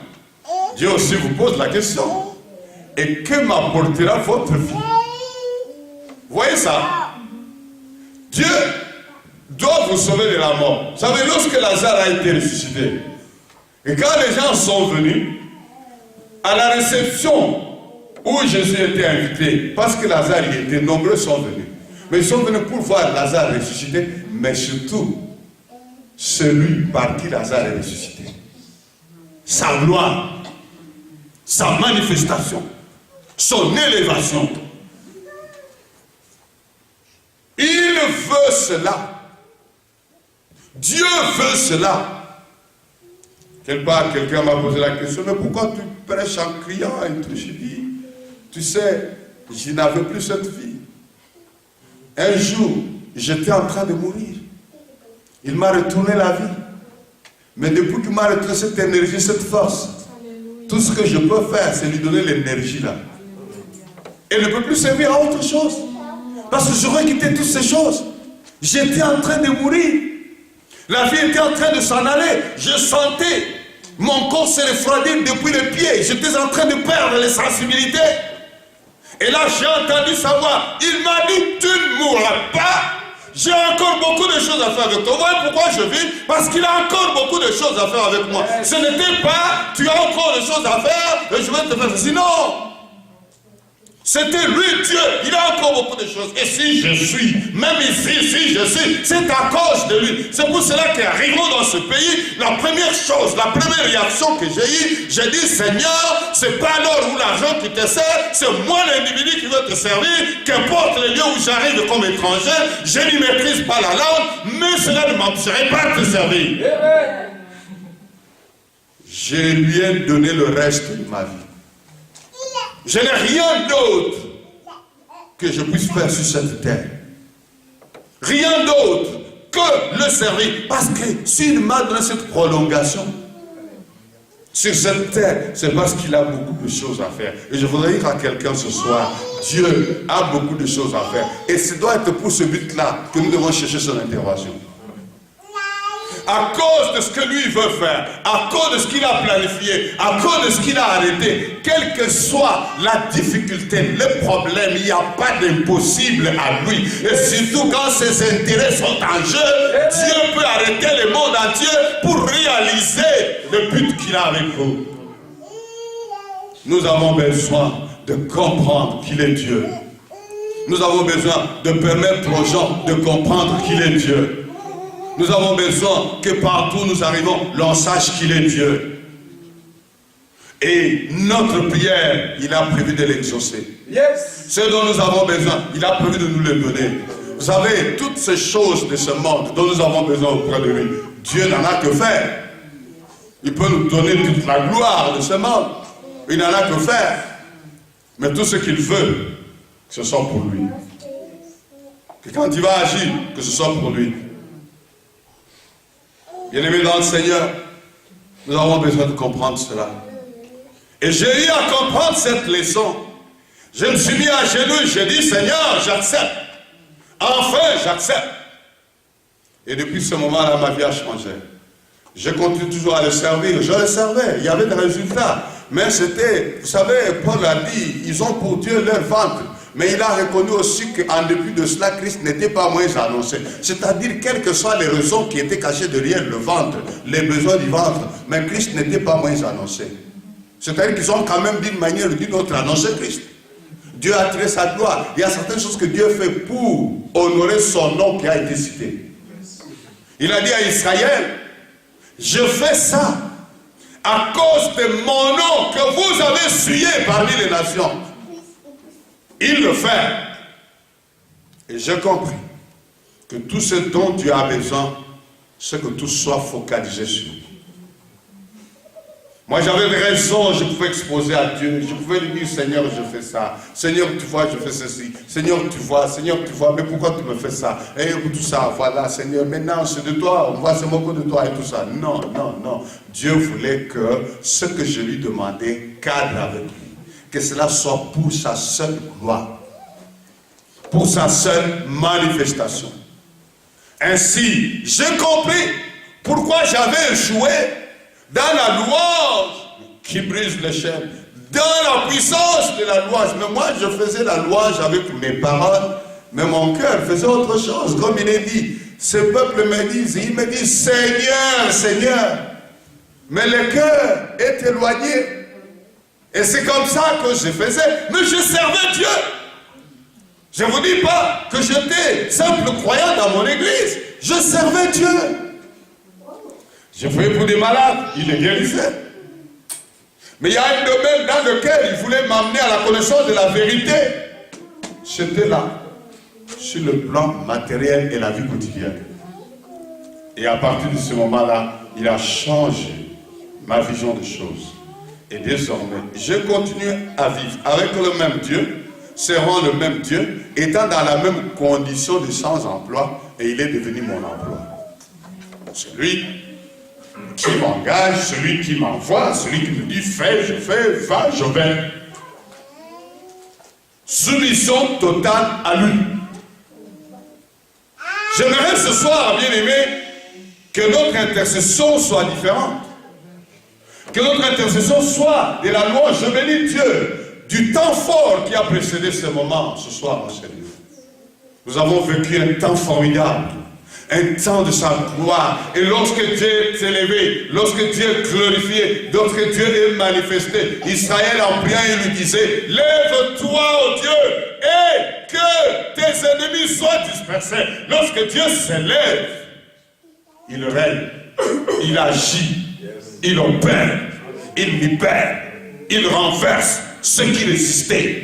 Dieu aussi vous pose la question. Et que m'apportera votre vie? Vous voyez ça? Dieu doit vous sauver de la mort. Vous savez, lorsque Lazare a été ressuscité, et quand les gens sont venus, à la réception où Jésus était invité, parce que Lazare y était, nombreux sont venus. Mais ils sont venus pour voir Lazare ressuscité, mais surtout, celui par qui Lazare est ressuscité. Sa gloire, sa manifestation, son élévation. Il veut cela. Dieu veut cela. Quelque part, quelqu'un m'a posé la question, mais pourquoi tu prêches en criant et tout? Je dis, tu sais, je n'avais plus cette vie. Un jour, j'étais en train de mourir. Il m'a retourné la vie. Mais depuis qu'il m'a retourné cette énergie, cette force, tout ce que je peux faire, c'est lui donner l'énergie là. Et ne peut plus servir à autre chose. Parce que j'aurais quitté toutes ces choses. J'étais en train de mourir. La vie était en train de s'en aller. Je sentais mon corps se refroidir depuis les pieds. J'étais en train de perdre les sensibilités. Et là, j'ai entendu sa voix. Il m'a dit, tu ne mourras pas. J'ai encore beaucoup de choses à faire avec toi. Vous voyez pourquoi je vis? Parce qu'il a encore beaucoup de choses à faire avec moi. Ce n'était pas, tu as encore des choses à faire, et je vais te faire ceci. Non. C'était lui, Dieu. Il a encore beaucoup de choses. Et si je suis, même ici, si je suis, c'est à cause de lui. C'est pour cela qu'arrivant dans ce pays, la première chose, la première réaction que j'ai eue, j'ai dit, Seigneur, c'est pas l'or ou l'argent qui te sert, c'est moi l'individu qui veut te servir, qu'importe le lieu où j'arrive comme étranger, je n'y maîtrise pas la langue, mais cela ne m'empêcherait pas de te servir. Je lui ai donné le reste de ma vie. Je n'ai rien d'autre que je puisse faire sur cette terre. Rien d'autre que le servir. Parce que s'il m'a donné cette prolongation sur cette terre, c'est parce qu'il a beaucoup de choses à faire. Et je voudrais dire à quelqu'un ce soir, Dieu a beaucoup de choses à faire. Et ce doit être pour ce but-là que nous devons chercher son intervention. À cause de ce que lui veut faire, à cause de ce qu'il a planifié, à cause de ce qu'il a arrêté, quelle que soit la difficulté, le problème, il n'y a pas d'impossible à lui. Et surtout quand ses intérêts sont en jeu, Dieu peut arrêter le monde entier pour réaliser le but qu'il a avec vous. Nous avons besoin de comprendre qu'il est Dieu. Nous avons besoin de permettre aux gens de comprendre qu'il est Dieu. Nous avons besoin que partout nous arrivons, l'on sache qu'il est Dieu. Et notre prière, il a prévu de l'exaucer. Yes. Ce dont nous avons besoin, il a prévu de nous le donner. Vous savez, toutes ces choses de ce monde dont nous avons besoin auprès de lui, Dieu n'en a que faire. Il peut nous donner toute la gloire de ce monde. Il n'en a que faire. Mais tout ce qu'il veut, ce soit pour lui. Que quand il va agir, que ce soit pour lui. Bien-aimés dans le Seigneur, nous avons besoin de comprendre cela. Et j'ai eu à comprendre cette leçon. Je me suis mis à genoux et j'ai dit, Seigneur, j'accepte. Enfin, j'accepte. Et depuis ce moment-là, ma vie a changé. Je continue toujours à le servir. Je le servais. Il y avait des résultats. Mais c'était, vous savez, Paul a dit, ils ont pour Dieu leur ventre. Mais il a reconnu aussi qu'en dépit de cela, Christ n'était pas moins annoncé. C'est-à-dire, quelles que soient les raisons qui étaient cachées derrière le ventre, les besoins du ventre, mais Christ n'était pas moins annoncé. C'est-à-dire qu'ils ont quand même d'une manière ou d'une autre annoncé Christ. Dieu a tiré sa gloire. Il y a certaines choses que Dieu fait pour honorer son nom qui a été cité. Il a dit à Israël, je fais ça à cause de mon nom que vous avez souillé parmi les nations. Il le fait. Et j'ai compris que tout ce dont Dieu a besoin, c'est que tout soit focalisé sur lui. Moi, j'avais des raisons, je pouvais exposer à Dieu. Je pouvais lui dire, Seigneur, je fais ça. Seigneur, tu vois, je fais ceci. Seigneur, tu vois, mais pourquoi tu me fais ça? Et tout ça, voilà, Seigneur, maintenant, c'est de toi. On voit, c'est mon de toi et tout ça. Non, non, non. Dieu voulait que ce que je lui demandais cadre avec lui. Que cela soit pour sa seule gloire. Pour sa seule manifestation. Ainsi, j'ai compris pourquoi j'avais échoué dans la louange qui brise les chaînes, dans la puissance de la louange. Mais moi, je faisais la louange avec mes paroles, mais mon cœur faisait autre chose. Comme il est dit, ce peuple me dit, il me dit, Seigneur, Seigneur. Mais le cœur est éloigné. Et c'est comme ça que je faisais. Mais je servais Dieu. Je ne vous dis pas que j'étais simple croyant dans mon église. Je servais Dieu. Je priais pour des malades, il les guérissait. Mais il y a un domaine dans lequel il voulait m'amener à la connaissance de la vérité. C'était là, sur le plan matériel et la vie quotidienne. Et à partir de ce moment-là, il a changé ma vision des choses. Et désormais, je continue à vivre avec le même Dieu, servant le même Dieu, étant dans la même condition de sans-emploi, et il est devenu mon emploi. Celui qui m'engage, celui qui m'envoie, celui qui me dit fais, je fais, va, je vais. Soumission totale à lui. J'aimerais ce soir, bien aimé, que notre intercession soit différente. Que notre intercession soit de la louange. Je bénis Dieu du temps fort qui a précédé ce moment ce soir, mon Seigneur. Nous avons vécu un temps formidable. Un temps de sa gloire. Et lorsque Dieu est élevé, lorsque Dieu est glorifié, lorsque Dieu est manifesté, Israël en priant, il lui disait, lève-toi, ô Dieu, et que tes ennemis soient dispersés. Lorsque Dieu s'élève, il règne, il agit, il opère, il libère, il renverse ceux qui résistaient.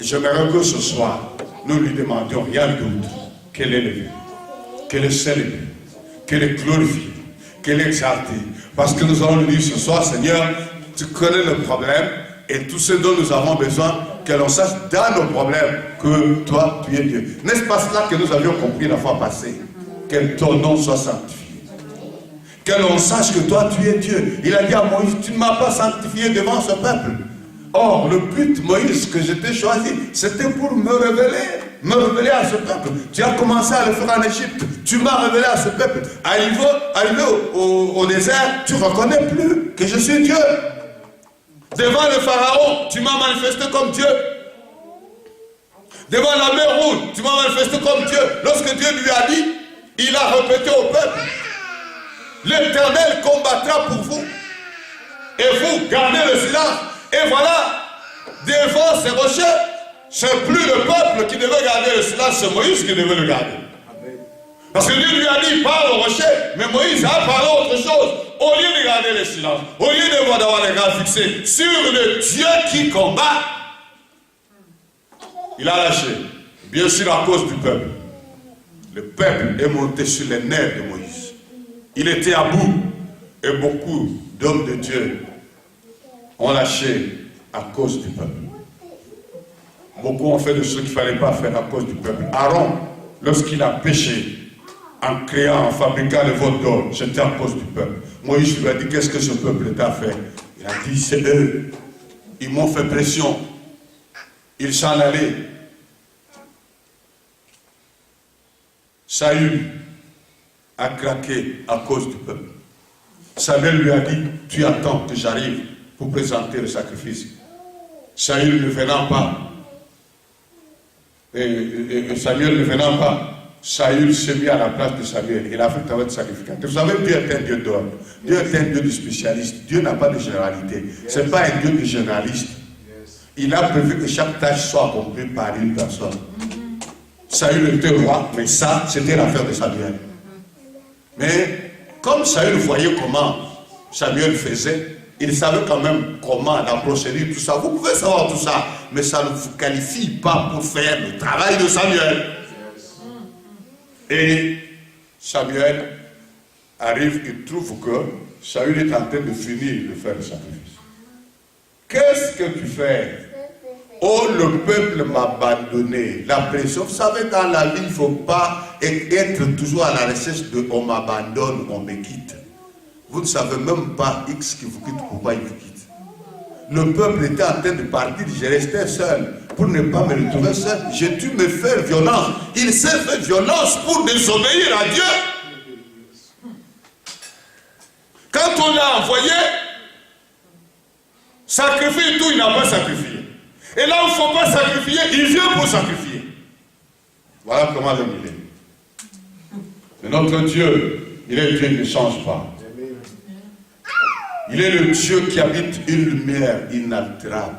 Et j'aimerais que ce soir, nous lui demandions rien d'autre qu'elle est élevée, qu'elle est célébrée, qu'elle est glorifiée, qu'elle est exaltée. Parce que nous allons lui dire ce soir, Seigneur, tu connais le problème et tout ce dont nous avons besoin, que l'on sache dans nos problèmes que toi, tu es Dieu. N'est-ce pas cela que nous avions compris la fois passée? Que ton nom soit sanctifié. Que l'on sache que toi, tu es Dieu. Il a dit à Moïse, tu ne m'as pas sanctifié devant ce peuple. Or, le but, Moïse, que je t'ai choisi, c'était pour me révéler à ce peuple. Tu as commencé à le faire en Égypte. Tu m'as révélé à ce peuple. Arrivé au désert, tu ne reconnais plus que je suis Dieu. Devant le Pharaon, tu m'as manifesté comme Dieu. Devant la mer rouge, tu m'as manifesté comme Dieu. Lorsque Dieu lui a dit, il a répété au peuple, l'Éternel combattra pour vous. Et vous, gardez le silence. Et voilà, devant ces rochers, c'est plus le peuple qui devait garder le silence, c'est Moïse qui devait le garder. Parce que Dieu lui a dit, parle au rocher, mais Moïse a parlé autre chose. Au lieu de garder le silence, au lieu d'avoir les regards fixés sur le Dieu qui combat, il a lâché. Bien sûr à cause du peuple. Le peuple est monté sur les nerfs de Moïse. Il était à bout. Et beaucoup d'hommes de Dieu ont lâché à cause du peuple. Beaucoup ont fait de ce qu'il ne fallait pas faire à cause du peuple. Aaron, lorsqu'il a péché, en créant, en fabriquant le veau d'or, c'était à cause du peuple. Moïse lui a dit, qu'est-ce que ce peuple t'a fait? Il a dit, c'est eux. Ils m'ont fait pression. Ils s'en allaient. Saül a craqué à cause du peuple. Samuel lui a dit, tu attends que j'arrive pour présenter le sacrifice. Saül ne venant pas, Samuel ne venant pas, Saül s'est mis à la place de Samuel. Il a fait travail de sacrificateur. Vous savez, Dieu est un Dieu d'homme. Dieu est un Dieu de spécialiste. Dieu n'a pas de généralité. Ce n'est pas un Dieu de généraliste. Il a prévu que chaque tâche soit accomplie par une personne. Saül était roi, mais ça, c'était l'affaire de Samuel. Mais comme Saül voyait comment Samuel faisait, il savait quand même comment la procédure, tout ça. Vous pouvez savoir tout ça, mais ça ne vous qualifie pas pour faire le travail de Samuel. Et Samuel arrive, il trouve que Saül est en train de finir de faire le sacrifice. Qu'est-ce que tu fais? Oh, le peuple m'a abandonné. La pression, vous savez, dans la vie, il ne faut pas être toujours à la recherche de on m'abandonne, on me quitte. Vous ne savez même pas X qui vous quitte, pourquoi il vous quitte. Le peuple était en train de partir, je restais seul. Pour ne pas me retrouver seul, j'ai dû me faire violence. Il s'est fait violence pour désobéir à Dieu. Quand on l'a envoyé, sacrifier tout, il n'a pas sacrifié. Et là où il ne faut pas sacrifier, il vient pour sacrifier. Voilà comment l'homme il est. Mais notre Dieu, il est Dieu qui ne change pas. Il est le Dieu qui habite une lumière inaltérable.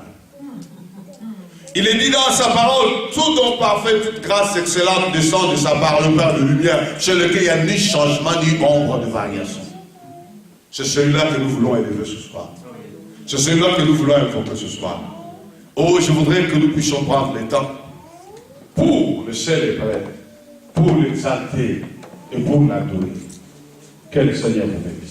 Il est dit dans sa parole, tout don parfait, toute grâce excellente descend de sa part, le Père de lumière, chez lequel il n'y a ni changement, ni ombre de variation. C'est celui-là que nous voulons élever ce soir. C'est celui-là que nous voulons invoquer ce soir. Oh, je voudrais que nous puissions prendre le temps pour le célébrer, pour l'exalter et pour l'adorer. Que le Seigneur vous bénisse.